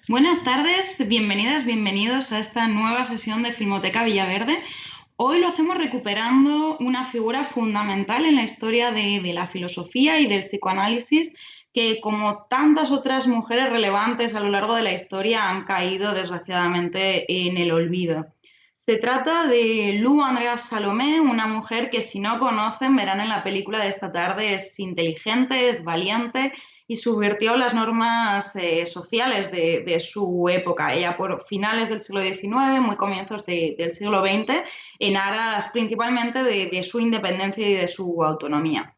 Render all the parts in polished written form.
Buenas tardes, bienvenidas, bienvenidos a esta nueva sesión de Filmoteca Villaverde. Hoy lo hacemos recuperando una figura fundamental en la historia de la filosofía y del psicoanálisis que, como tantas otras mujeres relevantes a lo largo de la historia, han caído desgraciadamente en el olvido. Se trata de Lou Andrea Salomé, una mujer que, si no conocen, verán en la película de esta tarde, es inteligente, es valiente y subvirtió las normas sociales de su época. Ella por finales del siglo XIX, muy comienzos del siglo XX, en aras principalmente de su independencia y de su autonomía.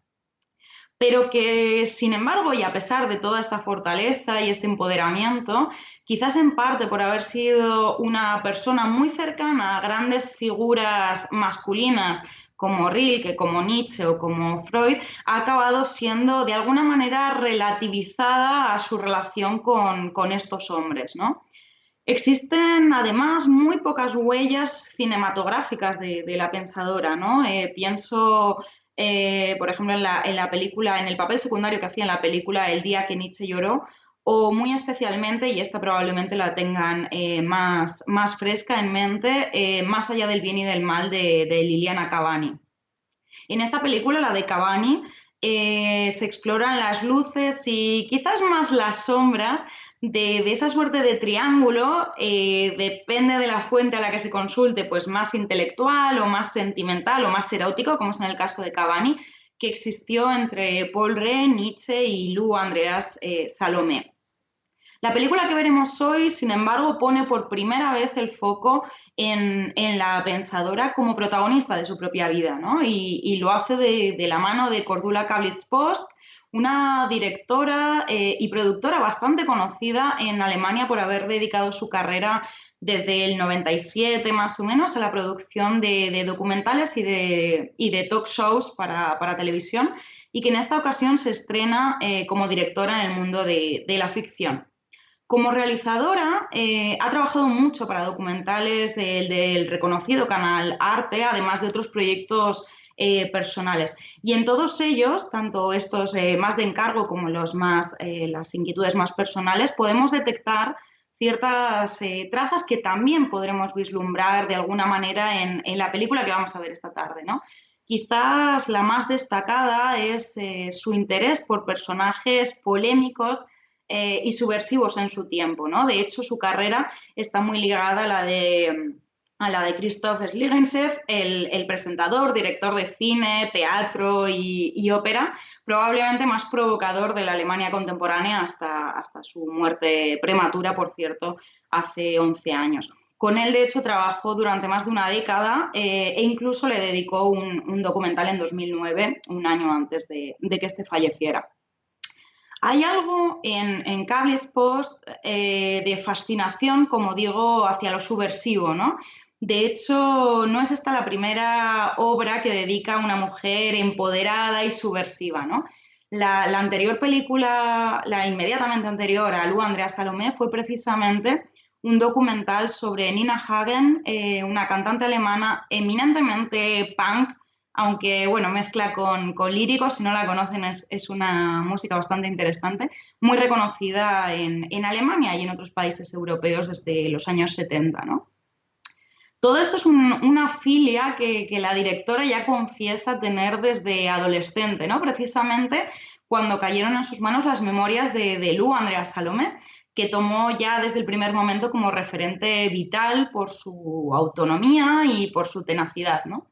Pero que, sin embargo, y a pesar de toda esta fortaleza y este empoderamiento, quizás en parte por haber sido una persona muy cercana a grandes figuras masculinas como Rilke, como Nietzsche o como Freud, ha acabado siendo de alguna manera relativizada a su relación con estos hombres, ¿no? Existen además muy pocas huellas cinematográficas de la pensadora, ¿no? Pienso, por ejemplo, en la película, en el papel secundario que hacía en la película El día que Nietzsche lloró, o muy especialmente, y esta probablemente la tengan más fresca en mente, Más allá del bien y del mal de Liliana Cavani. En esta película, la de Cavani, se exploran las luces y quizás más las sombras de esa suerte de triángulo, depende de la fuente a la que se consulte, pues más intelectual o más sentimental o más erótico, como es en el caso de Cavani, que existió entre Paul Rey, Nietzsche y Lou Andreas Salomé. La película que veremos hoy, sin embargo, pone por primera vez el foco en la pensadora como protagonista de su propia vida, ¿no? Y lo hace de la mano de Cordula Cablitz-Post, una directora y productora bastante conocida en Alemania por haber dedicado su carrera desde el 97 más o menos a la producción de documentales y de talk shows para televisión, y que en esta ocasión se estrena como directora en el mundo de la ficción. Como realizadora, ha trabajado mucho para documentales del reconocido canal Arte, además de otros proyectos personales. Y en todos ellos, tanto estos más de encargo como las inquietudes más personales, podemos detectar ciertas trazas que también podremos vislumbrar de alguna manera en la película que vamos a ver esta tarde, ¿no? Quizás la más destacada es su interés por personajes polémicos y subversivos en su tiempo, ¿no? De hecho, su carrera está muy ligada a la de Christoph Schlingensief, el presentador, director de cine, teatro y ópera, probablemente más provocador de la Alemania contemporánea hasta su muerte prematura, por cierto, hace 11 años. Con él, de hecho, trabajó durante más de una década e incluso le dedicó un documental en 2009, un año antes de que este falleciera. Hay algo en Cables Post de fascinación, como digo, hacia lo subversivo, ¿no? De hecho, no es esta la primera obra que dedica a una mujer empoderada y subversiva, ¿no? La anterior película, la inmediatamente anterior a Lou Andrea Salomé, fue precisamente un documental sobre Nina Hagen, una cantante alemana eminentemente punk, aunque bueno, mezcla con líricos, si no la conocen es una música bastante interesante, muy reconocida en Alemania y en otros países europeos desde los años 70, ¿no? Todo esto es una filia que la directora ya confiesa tener desde adolescente, ¿no? Precisamente cuando cayeron en sus manos las memorias de Lou Andrea Salomé, que tomó ya desde el primer momento como referente vital por su autonomía y por su tenacidad, ¿no?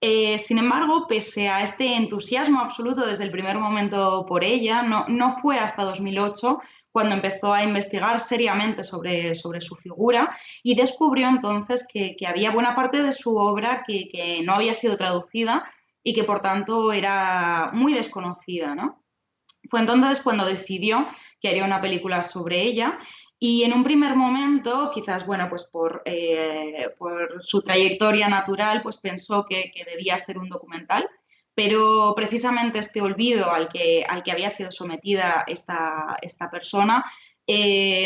Sin embargo, pese a este entusiasmo absoluto desde el primer momento por ella, no fue hasta 2008 cuando empezó a investigar seriamente sobre su figura y descubrió entonces que había buena parte de su obra que no había sido traducida y que por tanto era muy desconocida, ¿no? Fue entonces cuando decidió que haría una película sobre ella y en un primer momento, quizás, bueno, pues por su trayectoria natural, pues pensó que debía ser un documental, pero precisamente este olvido al que había sido sometida esta persona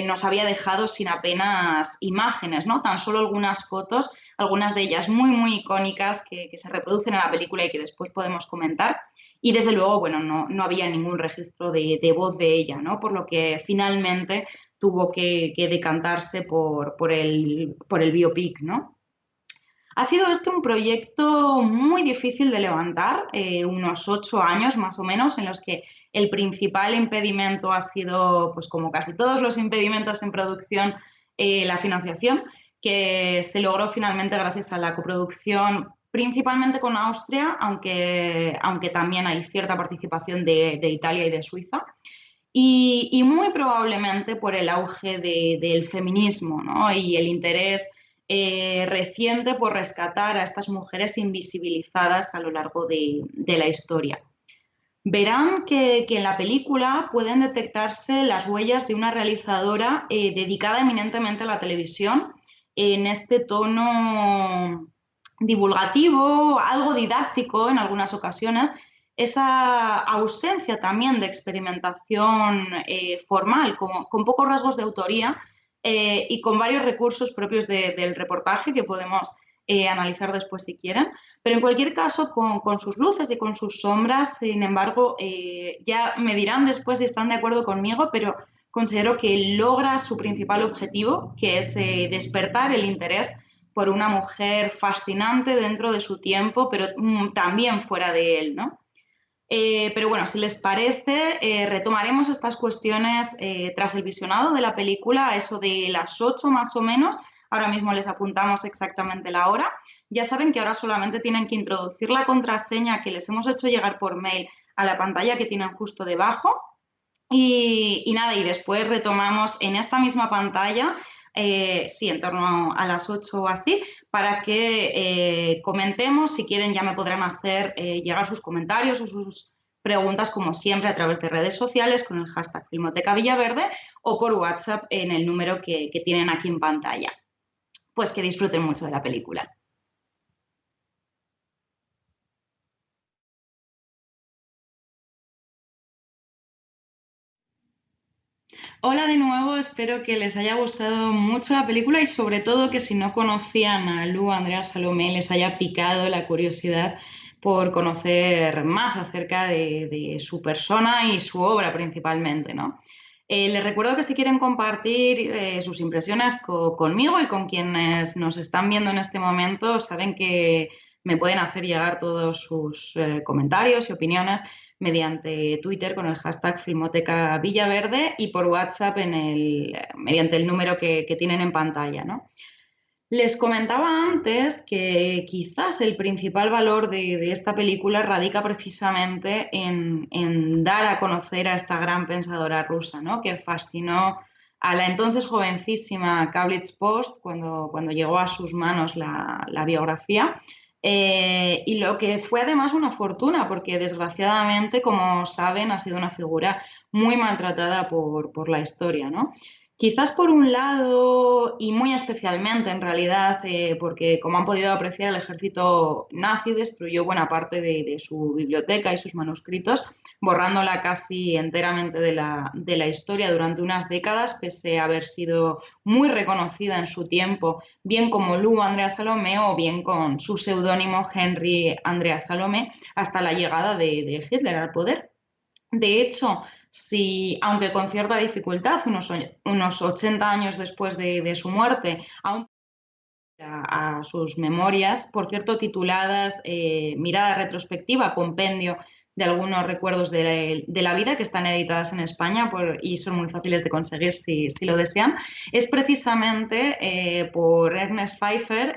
nos había dejado sin apenas imágenes, ¿no? Tan solo algunas fotos, algunas de ellas muy, muy icónicas que se reproducen en la película y que después podemos comentar. Y desde luego, bueno, no había ningún registro de voz de ella, ¿no? Por lo que finalmente tuvo que decantarse por el biopic, ¿no? Ha sido este un proyecto muy difícil de levantar, unos 8 años más o menos, en los que el principal impedimento ha sido, pues como casi todos los impedimentos en producción, la financiación, que se logró finalmente gracias a la coproducción principalmente con Austria, aunque también hay cierta participación de Italia y de Suiza. Y muy probablemente por el auge del feminismo, ¿no? Y el interés reciente por rescatar a estas mujeres invisibilizadas a lo largo de la historia. Verán que en la película pueden detectarse las huellas de una realizadora dedicada eminentemente a la televisión en este tono divulgativo, algo didáctico en algunas ocasiones, esa ausencia también de experimentación formal, con pocos rasgos de autoría y con varios recursos propios del reportaje que podemos analizar después si quieren. Pero en cualquier caso, con sus luces y con sus sombras, sin embargo, ya me dirán después si están de acuerdo conmigo, pero considero que logra su principal objetivo, que es despertar el interés por una mujer fascinante dentro de su tiempo, pero también fuera de él, ¿no? Pero bueno, si les parece, retomaremos estas cuestiones tras el visionado de la película, a eso de las 8 más o menos. Ahora mismo les apuntamos exactamente la hora. Ya saben que ahora solamente tienen que introducir la contraseña que les hemos hecho llegar por mail a la pantalla que tienen justo debajo. Y nada, y después retomamos en esta misma pantalla, sí, en torno a las 8 o así, para que comentemos. Si quieren, ya me podrán hacer llegar sus comentarios o sus preguntas, como siempre, a través de redes sociales con el hashtag Filmoteca Villaverde o por WhatsApp en el número que tienen aquí en pantalla. Pues que disfruten mucho de la película. Hola de nuevo, espero que les haya gustado mucho la película y sobre todo que si no conocían a Lu, Andrea Salomé, les haya picado la curiosidad por conocer más acerca de su persona y su obra principalmente, ¿no? Les recuerdo que si quieren compartir sus impresiones conmigo y con quienes nos están viendo en este momento, saben que me pueden hacer llegar todos sus comentarios y opiniones mediante Twitter con el hashtag Filmoteca Villaverde y por WhatsApp mediante el número que tienen en pantalla, ¿no? Les comentaba antes que quizás el principal valor de esta película radica precisamente en dar a conocer a esta gran pensadora rusa, ¿no? Que fascinó a la entonces jovencísima Kablitz Post cuando llegó a sus manos la biografía. Y lo que fue además una fortuna, porque desgraciadamente, como saben, ha sido una figura muy maltratada por la historia, ¿no? Quizás por un lado, y muy especialmente en realidad, porque como han podido apreciar, el ejército nazi destruyó buena parte de su biblioteca y sus manuscritos, borrándola casi enteramente de la historia durante unas décadas, pese a haber sido muy reconocida en su tiempo, bien como Lu Andrea Salomé o bien con su seudónimo Henry Andrea Salomé, hasta la llegada de Hitler al poder. De hecho, si, aunque con cierta dificultad, unos 80 años después de su muerte, aún a sus memorias, por cierto, tituladas Mirada retrospectiva, compendio de algunos recuerdos de la vida, que están editadas en España y son muy fáciles de conseguir si lo desean, es precisamente por Ernest Pfeiffer,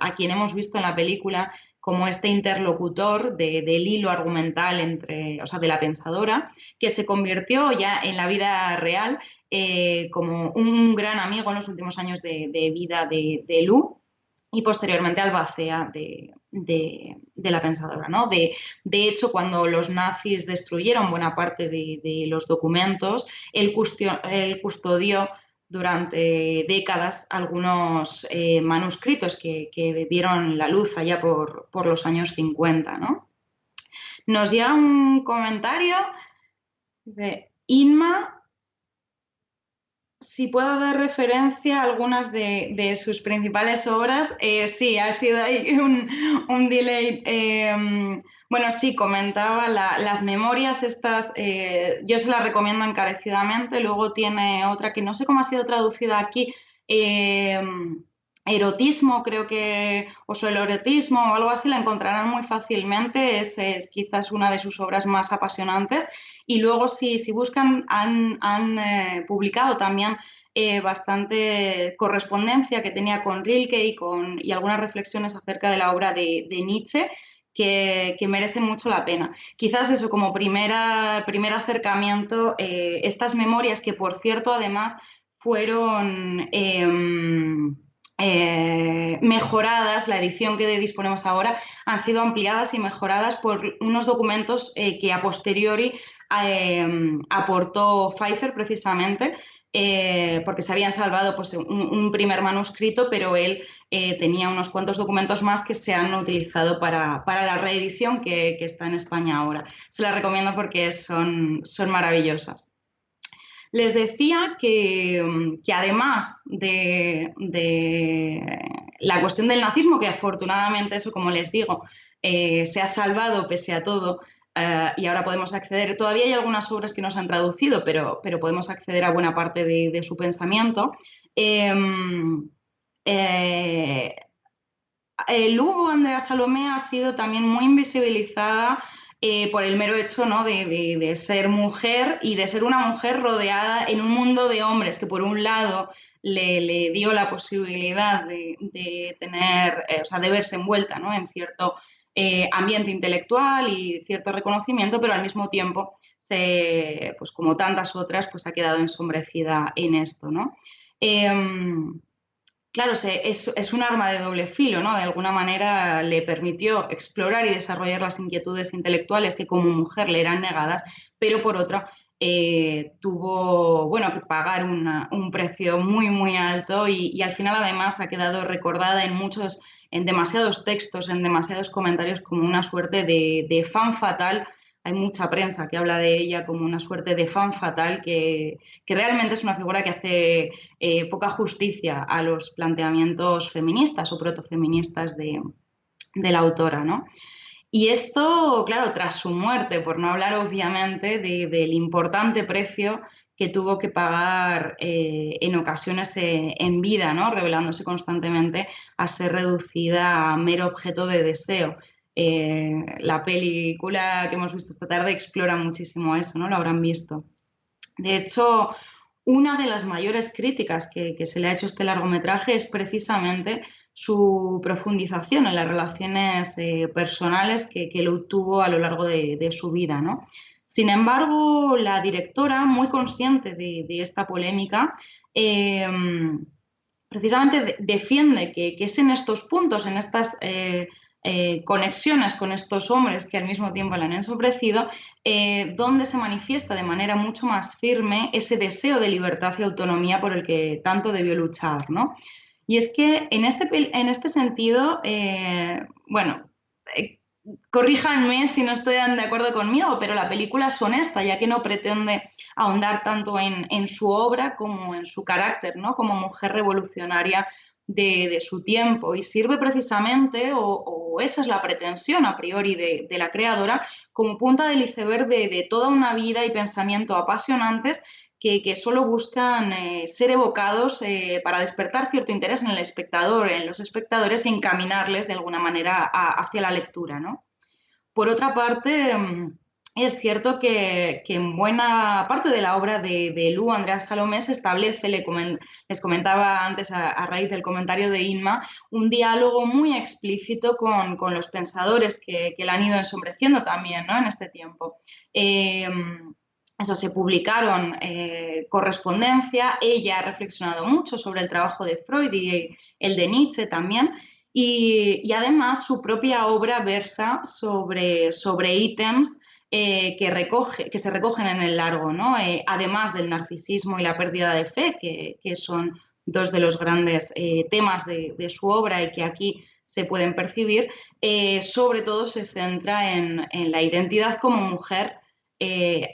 a quien hemos visto en la película como este interlocutor del hilo argumental o sea, de la pensadora, que se convirtió ya en la vida real como un gran amigo en los últimos años de vida de Lu y posteriormente albacea de la pensadora, ¿no? De hecho, cuando los nazis destruyeron buena parte de los documentos, él custodió durante décadas algunos manuscritos que vieron la luz allá por los años 50, ¿no? Nos llega un comentario de Inma. Si puedo dar referencia a algunas de sus principales obras, sí, ha sido ahí un delay Bueno, sí, comentaba las memorias estas, yo se las recomiendo encarecidamente. Luego tiene otra que no sé cómo ha sido traducida aquí, eh, erotismo, creo que, o el erotismo o algo así, la encontrarán muy fácilmente. Es quizás una de sus obras más apasionantes. Y luego, si buscan, han publicado también bastante correspondencia que tenía con Rilke y algunas reflexiones acerca de la obra de Nietzsche que merecen mucho la pena. Quizás eso como primer acercamiento, estas memorias que por cierto además fueron mejoradas, la edición que disponemos ahora, han sido ampliadas y mejoradas por unos documentos que a posteriori aportó Pfeiffer precisamente, porque se habían salvado pues, un primer manuscrito, pero él tenía unos cuantos documentos más que se han utilizado para la reedición que está en España ahora. Se las recomiendo porque son maravillosas. Les decía que además de la cuestión del nazismo, que afortunadamente eso, como les digo, se ha salvado pese a todo, y ahora podemos acceder, todavía hay algunas obras que no se han traducido, pero podemos acceder a buena parte de su pensamiento. Eh, eh, Lugo, Andrea Salomé, ha sido también muy invisibilizada por el mero hecho, ¿no? de ser mujer y de ser una mujer rodeada en un mundo de hombres que por un lado le dio la posibilidad de tener, o sea, de verse envuelta, ¿no? en cierto ambiente intelectual y cierto reconocimiento, pero al mismo tiempo, pues como tantas otras, pues ha quedado ensombrecida en esto, ¿no? Eh, Claro, es un arma de doble filo, ¿no? De alguna manera le permitió explorar y desarrollar las inquietudes intelectuales que como mujer le eran negadas, pero por otra tuvo, bueno, que pagar un precio muy, muy alto y al final además ha quedado recordada en demasiados textos, en demasiados comentarios como una suerte de fan fatal. Hay mucha prensa que habla de ella como una suerte de fan fatal que realmente es una figura que hace poca justicia a los planteamientos feministas o protofeministas de la autora, ¿no? Y esto, claro, tras su muerte, por no hablar obviamente del importante precio que tuvo que pagar en ocasiones en vida, ¿no? Revelándose constantemente a ser reducida a mero objeto de deseo. La película que hemos visto esta tarde explora muchísimo eso, ¿no? Lo habrán visto. De hecho, una de las mayores críticas que se le ha hecho a este largometraje es precisamente su profundización en las relaciones personales que lo tuvo a lo largo de su vida, ¿no? Sin embargo, la directora, muy consciente de esta polémica, eh, precisamente defiende que es en estos puntos, en estas conexiones con estos hombres que al mismo tiempo le han ensombrecido, donde se manifiesta de manera mucho más firme ese deseo de libertad y autonomía por el que tanto debió luchar, ¿no? Y es que en este sentido, bueno, eh, corríjanme si no estoy de acuerdo conmigo, pero la película es honesta, ya que no pretende ahondar tanto en su obra como en su carácter, ¿no? Como mujer revolucionaria de su tiempo y sirve precisamente, o esa es la pretensión a priori de la creadora, como punta del iceberg de toda una vida y pensamiento apasionantes que solo buscan ser evocados para despertar cierto interés en el espectador, en los espectadores y encaminarles de alguna manera hacia la lectura, ¿no? Por otra parte, es cierto que en buena parte de la obra de Lu, Andrea Salomé, se establece, les comentaba antes a raíz del comentario de Inma, un diálogo muy explícito con los pensadores que la han ido ensombreciendo también, ¿no? En este tiempo. Eh, Eso, se publicaron correspondencia, ella ha reflexionado mucho sobre el trabajo de Freud y el de Nietzsche también, y además su propia obra versa sobre ítems que se recogen en el largo, ¿no? Además del narcisismo y la pérdida de fe, que son dos de los grandes temas de su obra y que aquí se pueden percibir, sobre todo se centra en la identidad como mujer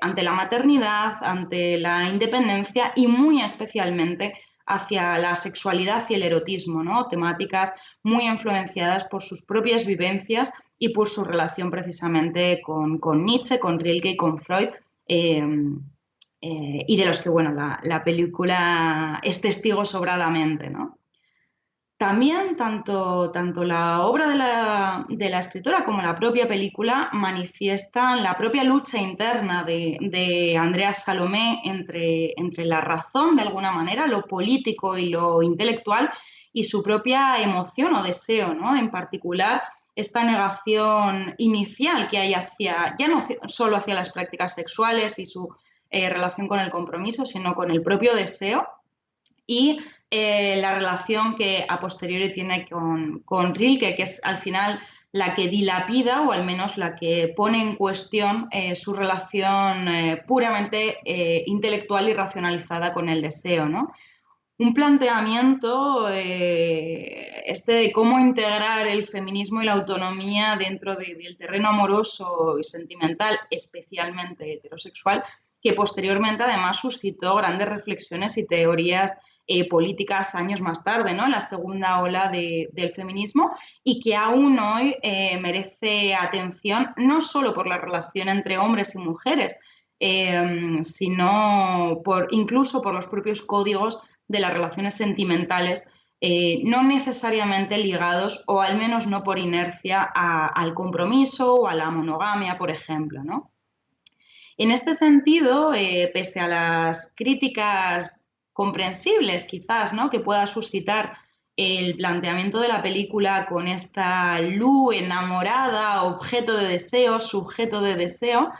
ante la maternidad, ante la independencia y muy especialmente hacia la sexualidad y el erotismo, ¿no? Temáticas muy influenciadas por sus propias vivencias y por su relación precisamente con Nietzsche, con Rilke y con Freud, eh, y de los que, bueno, la película es testigo sobradamente, ¿no? También tanto la obra de la escritora como la propia película manifiestan la propia lucha interna de Andrea Salomé entre la razón, de alguna manera, lo político y lo intelectual, y su propia emoción o deseo, ¿no? En particular, esta negación inicial que hay hacia, ya no solo hacia las prácticas sexuales y su relación con el compromiso, sino con el propio deseo y la relación que a posteriori tiene con Rilke, que es al final la que dilapida o al menos la que pone en cuestión su relación puramente intelectual y racionalizada con el deseo, ¿no? Un planteamiento este de cómo integrar el feminismo y la autonomía dentro del terreno amoroso y sentimental, especialmente heterosexual, que posteriormente además suscitó grandes reflexiones y teorías políticas años más tarde, ¿no? En la segunda ola del feminismo, y que aún hoy merece atención no solo por la relación entre hombres y mujeres, sino incluso por los propios códigos de las relaciones sentimentales, no necesariamente ligados, o al menos no por inercia, al compromiso o a la monogamia, por ejemplo, ¿no? En este sentido, pese a las críticas comprensibles quizás, ¿no?, que pueda suscitar el planteamiento de la película con esta Lu enamorada, objeto de deseo, sujeto de deseo,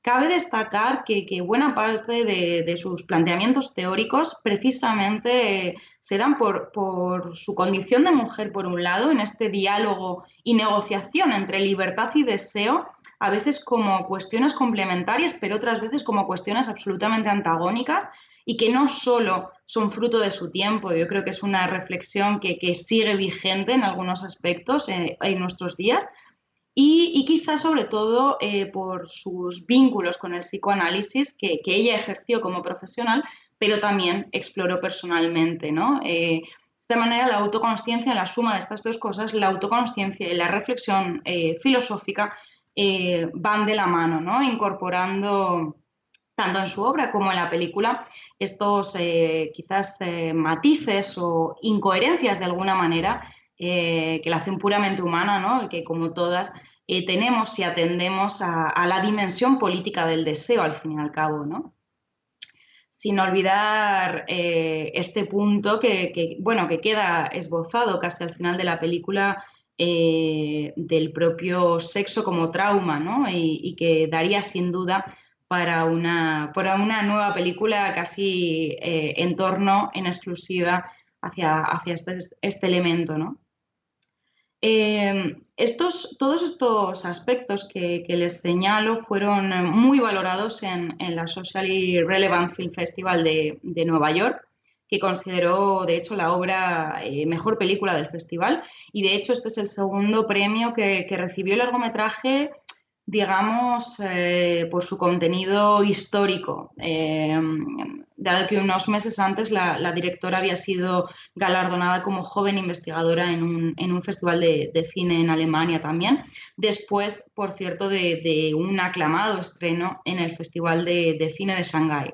cabe destacar que buena parte de sus planteamientos teóricos precisamente se dan por su condición de mujer, por un lado, en este diálogo y negociación entre libertad y deseo, a veces como cuestiones complementarias, pero otras veces como cuestiones absolutamente antagónicas y que no solo son fruto de su tiempo. Yo creo que es una reflexión que sigue vigente en algunos aspectos en nuestros días y quizás sobre todo por sus vínculos con el psicoanálisis que ella ejerció como profesional, pero también exploró personalmente, ¿no? De esta manera, la autoconsciencia, la suma de estas dos cosas, la autoconsciencia y la reflexión filosófica van de la mano, ¿no? Incorporando tanto en su obra como en la película estos quizás matices o incoherencias de alguna manera que la hacen puramente humana, ¿no? Y que como todas tenemos si atendemos a la dimensión política del deseo al fin y al cabo, ¿no? Sin olvidar este punto bueno, que queda esbozado casi al final de la película del propio sexo como trauma, ¿no? Y que daría sin duda para una nueva película casi en torno en exclusiva hacia este elemento, ¿no? Todos estos aspectos que les señalo fueron muy valorados en la Socially Relevant Film Festival de Nueva York, que consideró, de hecho, la obra mejor película del festival. Y, de hecho, este es el segundo premio que recibió el largometraje, digamos, por su contenido histórico, dado que unos meses antes la directora había sido galardonada como joven investigadora en un festival de cine en Alemania también, después, por cierto, de un aclamado estreno en el Festival de Cine de Shanghái.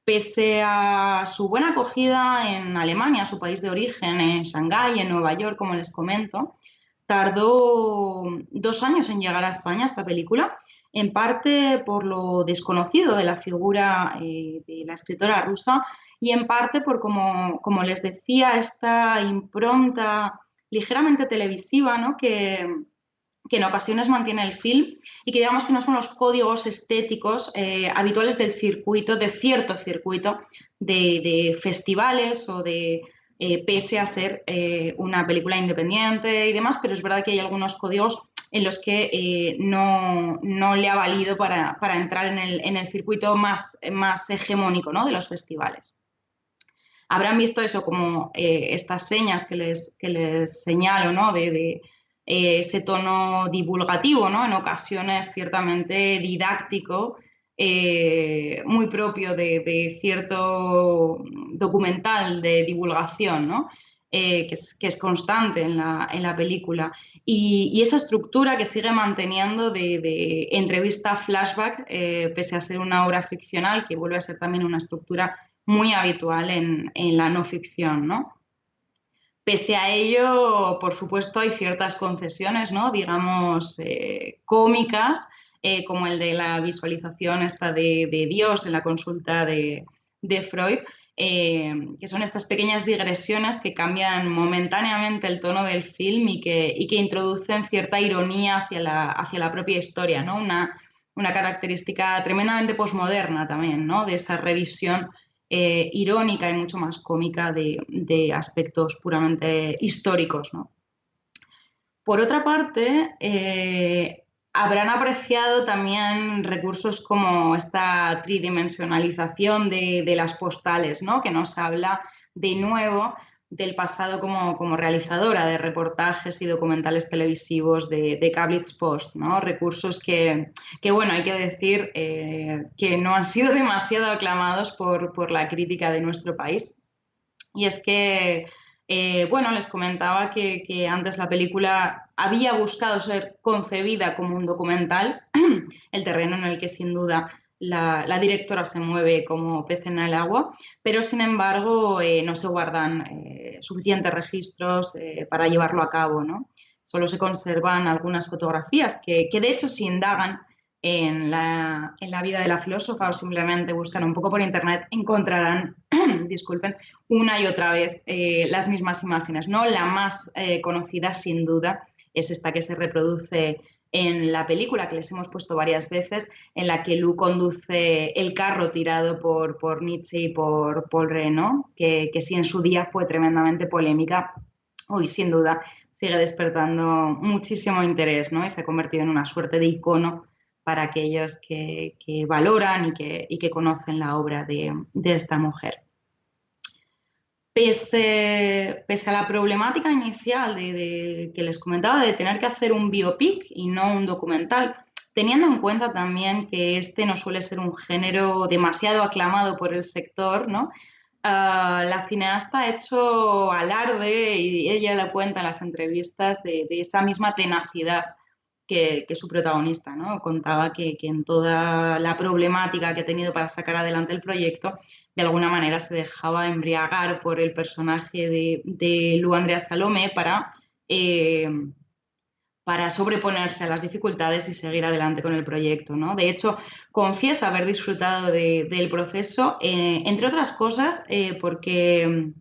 Pese a su buena acogida en Alemania, su país de origen, en Shanghái, en Nueva York, como les comento, tardó 2 años en llegar a España esta película, en parte por lo desconocido de la figura de la escritora rusa y en parte por, como les decía, esta impronta ligeramente televisiva, ¿no?, que en ocasiones mantiene el film y que digamos que no son los códigos estéticos habituales del circuito, de cierto circuito de festivales o de, pese a ser una película independiente y demás, pero es verdad que hay algunos códigos en los que no le ha valido para entrar en el circuito más hegemónico, ¿no?, de los festivales. Habrán visto eso como estas señas que les señalo, ¿no?, de ese tono divulgativo, ¿no?, en ocasiones ciertamente didáctico, muy propio de cierto documental de divulgación, ¿no? que es constante en la película. Y esa estructura que sigue manteniendo de entrevista flashback, pese a ser una obra ficcional, que vuelve a ser también una estructura muy habitual en la no ficción, ¿no? Pese a ello, por supuesto, hay ciertas concesiones, ¿no? Digamos, cómicas, como el de la visualización esta de Dios en la consulta de Freud, que son estas pequeñas digresiones que cambian momentáneamente el tono del film y que introducen cierta ironía hacia la propia historia, ¿no? Una característica tremendamente posmoderna también, ¿no? De esa revisión irónica y mucho más cómica de aspectos puramente históricos, ¿no? Por otra parte, habrán apreciado también recursos como esta tridimensionalización de las postales, ¿no? Que nos habla de nuevo del pasado como realizadora de reportajes y documentales televisivos de Kablitz Post, ¿no? Recursos bueno, hay que decir que no han sido demasiado aclamados por la crítica de nuestro país. Y es que, bueno, les comentaba que antes la película había buscado ser concebida como un documental, el terreno en el que sin duda la directora se mueve como pez en el agua, pero sin embargo no se guardan suficientes registros para llevarlo a cabo, ¿no? Solo se conservan algunas fotografías que de hecho se indagan en la vida de la filósofa o simplemente buscan un poco por internet, encontrarán, disculpen, una y otra vez las mismas imágenes, ¿no? La más conocida, sin duda, es esta que se reproduce en la película, que les hemos puesto varias veces, en la que Lou conduce el carro tirado por Nietzsche y por Paul Reynaud, que sí en su día fue tremendamente polémica, hoy sin duda sigue despertando muchísimo interés, ¿no? Y se ha convertido en una suerte de icono para aquellos que valoran y que conocen la obra de esta mujer. Pese a la problemática inicial que les comentaba de tener que hacer un biopic y no un documental, teniendo en cuenta también que este no suele ser un género demasiado aclamado por el sector, ¿no? La cineasta ha hecho alarde, y ella lo cuenta en las entrevistas, de esa misma tenacidad que su protagonista, ¿no? Contaba que en toda la problemática que ha tenido para sacar adelante el proyecto, de alguna manera se dejaba embriagar por el personaje de Lu Andrea Salomé eh, para sobreponerse a las dificultades y seguir adelante con el proyecto, ¿no? De hecho, confiesa haber disfrutado del proceso, entre otras cosas, porque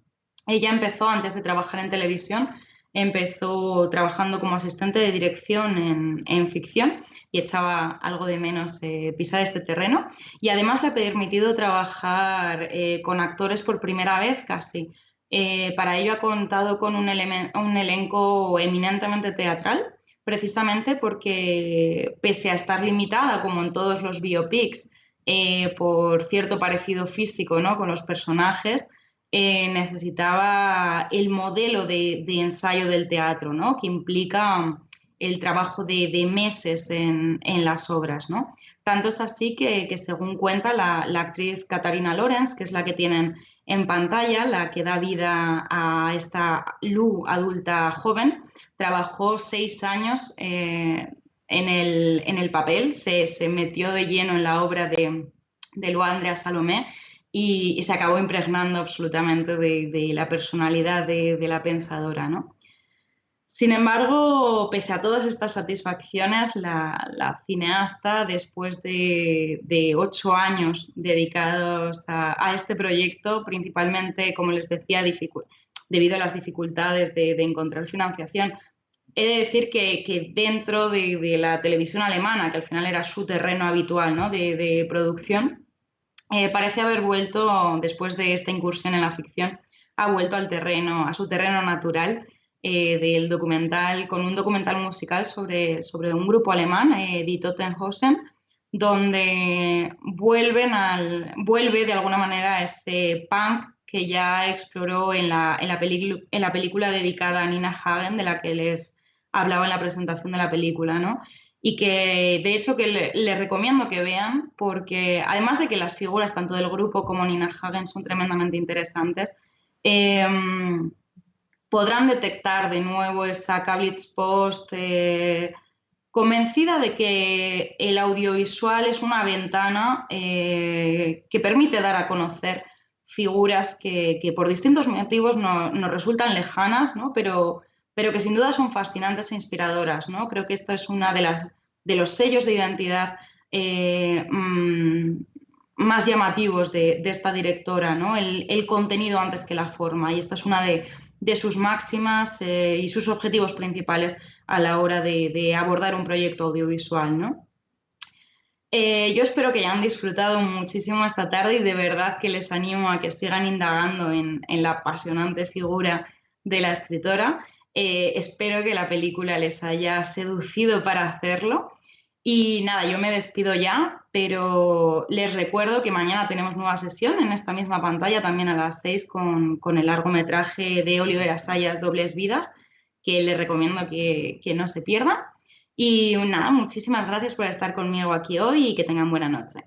ella empezó, antes de trabajar en televisión, empezó trabajando como asistente de dirección en ficción y echaba algo de menos pisar este terreno. Y además le ha permitido trabajar con actores por primera vez casi. Para ello ha contado con un elenco eminentemente teatral, precisamente porque pese a estar limitada, como en todos los biopics, por cierto parecido físico, ¿no? Con los personajes, necesitaba el modelo de ensayo del teatro, ¿no? Que implica el trabajo de meses en las obras, ¿no? Tanto es así que según cuenta la actriz Katarina Lorenz, que es la que tienen en pantalla, la que da vida a esta Lu adulta joven, trabajó 6 años en el papel, se metió de lleno en la obra de Lu Andrea Salomé y se acabó impregnando absolutamente de la personalidad de la pensadora, ¿no? Sin embargo, pese a todas estas satisfacciones, la cineasta, después de 8 años dedicados a este proyecto, principalmente, como les decía, debido a las dificultades de encontrar financiación, he de decir que dentro de la televisión alemana, que al final era su terreno habitual, ¿no? de producción, parece haber vuelto, después de esta incursión en la ficción, ha vuelto a su terreno natural del documental, con un documental musical sobre un grupo alemán, Die Totenhausen, donde vuelve de alguna manera a ese punk que ya exploró en la película dedicada a Nina Hagen, de la que les hablaba en la presentación de la película, ¿no? Y que de hecho que les recomiendo que vean porque además de que las figuras tanto del grupo como Nina Hagen son tremendamente interesantes, eh, podrán detectar de nuevo esa Kablitz Post, convencida de que el audiovisual es una ventana que permite dar a conocer figuras que por distintos motivos nos resultan lejanas, ¿no? Pero que sin duda son fascinantes e inspiradoras, ¿no? Creo que esto es una de los sellos de identidad más llamativos de esta directora, ¿no? El contenido antes que la forma, y esta es una de sus máximas y sus objetivos principales a la hora de abordar un proyecto audiovisual, ¿no? Yo espero que hayan disfrutado muchísimo esta tarde y de verdad que les animo a que sigan indagando en la apasionante figura de la escritora. Espero que la película les haya seducido para hacerlo. Y nada, yo me despido ya, pero les recuerdo que mañana tenemos nueva sesión en esta misma pantalla, también a las 6 con el largometraje de Oliver Assayas, Dobles Vidas, que les recomiendo que no se pierdan. Y nada, muchísimas gracias por estar conmigo aquí hoy y que tengan buena noche.